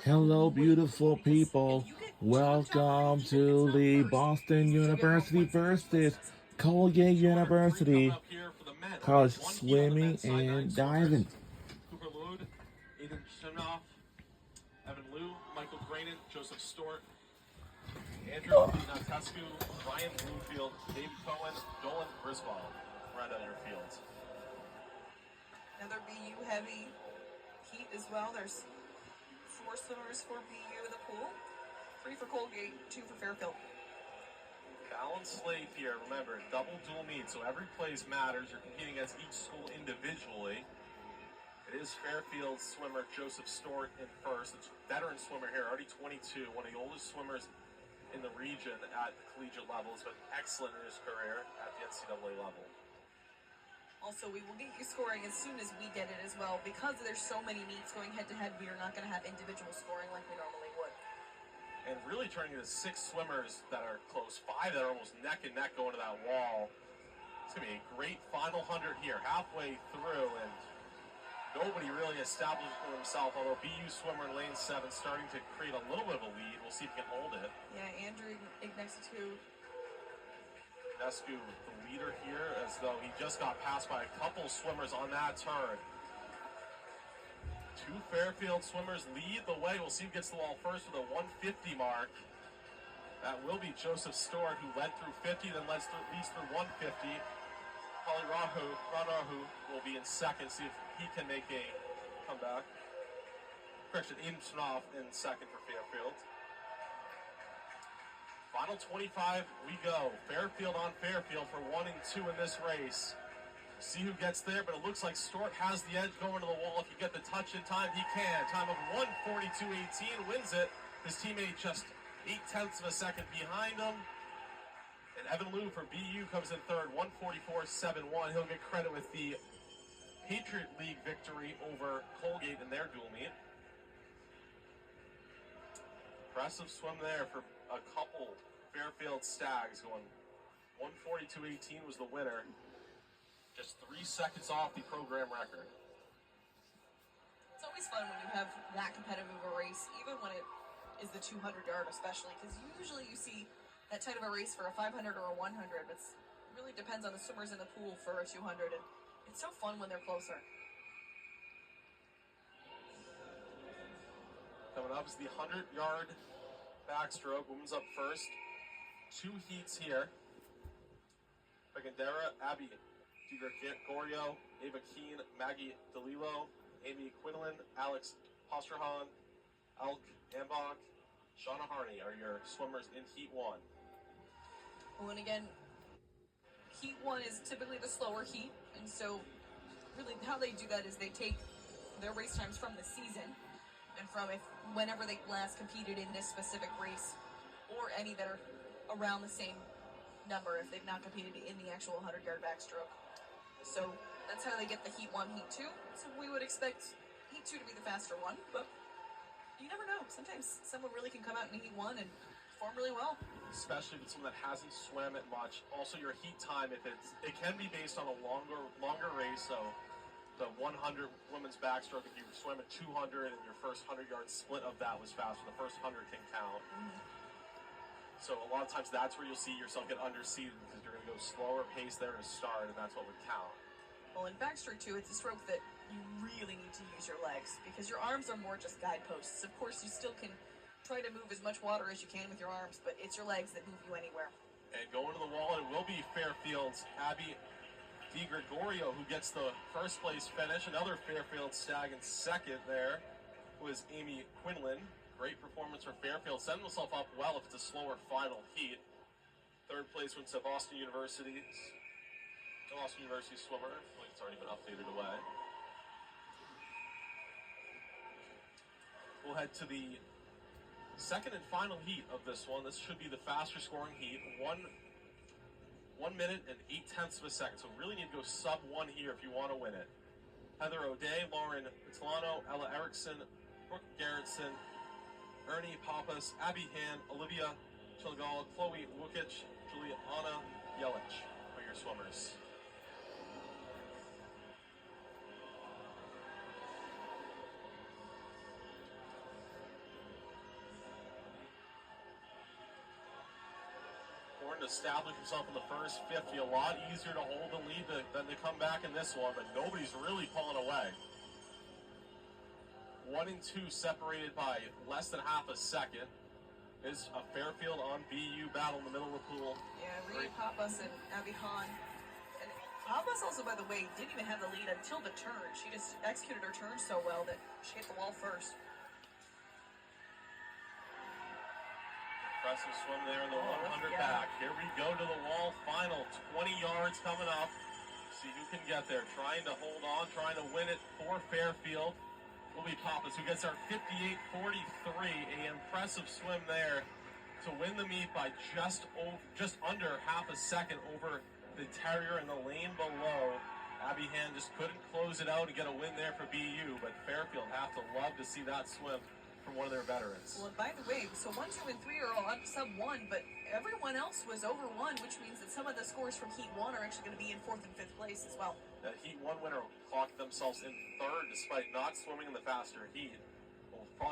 Hello, beautiful people. Welcome to the Boston University versus Colgate University college swimming and diving. Cooper Lode, Aidan Shinoff, Evan Liu, Michael Granin, Joseph Stort, Andrew Natescu, Ryan Bloomfield, David Cohen, Dolan Griswold. Right out of your fields. Another BU heavy heat as well. There's 4 swimmers for BU in the pool, 3 for Colgate, 2 for Fairfield. Balanced slate here. Remember, double dual meet, so every place matters. You're competing against each school individually. It is Fairfield swimmer Joseph Stort in first. It's a veteran swimmer here, already 22, one of the oldest swimmers in the region at the collegiate level. Has been excellent in his career at the NCAA level. Also, we will get you scoring as soon as we get it as well. Because there's so many meets going head-to-head, we are not going to have individual scoring like we normally would. And really turning into 6 swimmers that are close, 5 that are almost neck and neck going to that wall. It's going to be a great final 100 here, halfway through, and nobody really established for himself, although BU swimmer in lane 7 starting to create a little bit of a lead. We'll see if he can hold it. Yeah, Andrew Ignescu, the leader here, as though he just got passed by a couple swimmers on that turn. 2 Fairfield swimmers lead the way. We'll see who gets the wall first with a 150 mark. That will be Joseph Stort, who led through 50, then leads through 150. Holly Ranahu will be in second, see if he can make a comeback. Correction, Aiden Schnoff in second for Fairfield. Final 25, we go. Fairfield on Fairfield for 1 and 2 in this race. See who gets there, but it looks like Stort has the edge going to the wall. If you get the touch in time, he can. Time of 1:42.18, wins it. His teammate just 0.8 of a second behind him. And Evan Liu for BU comes in third, 1:44.71. He'll get credit with the Patriot League victory over Colgate in their dual meet. Impressive swim there for a couple Fairfield Stags, going 1:42.18 was the winner. Just 3 seconds off the program record. it's always fun when you have that competitive of a race, even when it is the 200-yard especially, because usually you see that tight of a race for a 500 or a 100, but it really depends on the swimmers in the pool for a 200, and it's so fun when they're closer. Coming up is the 100-yard backstroke. Women's up first. 2 heats here. Pagandera, Abby Gregorio, Ava Keene, Maggie DeLillo, Amy Quinlan, Alex Postrahan, Alk Ambach, Shauna Harney are your swimmers in Heat 1. Well, and again, Heat 1 is typically the slower heat, and so really how they do that is they take their race times from the season and from whenever they last competed in this specific race, or any that are around the same number if they've not competed in the actual 100-yard backstroke. So that's how they get the Heat 1, Heat 2. So we would expect Heat 2 to be the faster one, but you never know. Sometimes someone really can come out in Heat 1 and perform really well. Especially with someone that hasn't swam it much. Also, your heat time, it can be based on a longer race. So the 100 women's backstroke, if you swam at 200 and your first 100-yard split of that was faster, the first 100 can count. Mm-hmm. So a lot of times that's where you'll see yourself get underseated because you're going to go slower pace there to start, and that's what would count. Well, in backstroke too, it's a stroke that you really need to use your legs because your arms are more just guideposts. Of course, you still can try to move as much water as you can with your arms, but it's your legs that move you anywhere. And going to the wall, it will be Fairfield's Abby Di Gregorio who gets the first place finish. Another Fairfield Stag in second there was Amy Quinlan. Great performance for Fairfield, setting himself up well if it's a slower final heat. Third place went to Boston University swimmer. I feel like it's already been updated away. We'll head to the second and final heat of this one. This should be the faster scoring heat. 1 minute and 0.8 of a second. So really need to go sub 1 here if you want to win it. Heather O'Day, Lauren Vitellano, Ella Erickson, Brooke Gerritsen, Ernie Pappas, Abby Han, Olivia Chilgal, Chloe Wukic, Juliana Yelich are your swimmers. established himself in the first 50. A lot easier to hold the lead than to come back in this one, but nobody's really pulling away. 1 and 2 separated by less than half a second. Is a Fairfield on BU battle in the middle of the pool. Yeah, Reed Pappas and Abby Hahn. And Pappas also, by the way, didn't even have the lead until the turn. She just executed her turn so well that she hit the wall first. Impressive swim there in the 100 back. Here we go to the wall. Final 20 yards coming up. See who can get there. Trying to hold on, trying to win it for Fairfield. Will be Pappas, who gets our 58-43. A impressive swim there to win the meet by just under half a second over the Terrier in the lane below. Abby Hand just couldn't close it out and get a win there for BU, but Fairfield have to love to see that swim from one of their veterans. Well, and by the way, so 1, 2, and 3 are all up sub 1, but everyone else was over 1, which means that some of the scores from Heat 1 are actually going to be in 4th and 5th place as well. The Heat 1 winner clocked themselves in 3rd despite not swimming in the faster heat.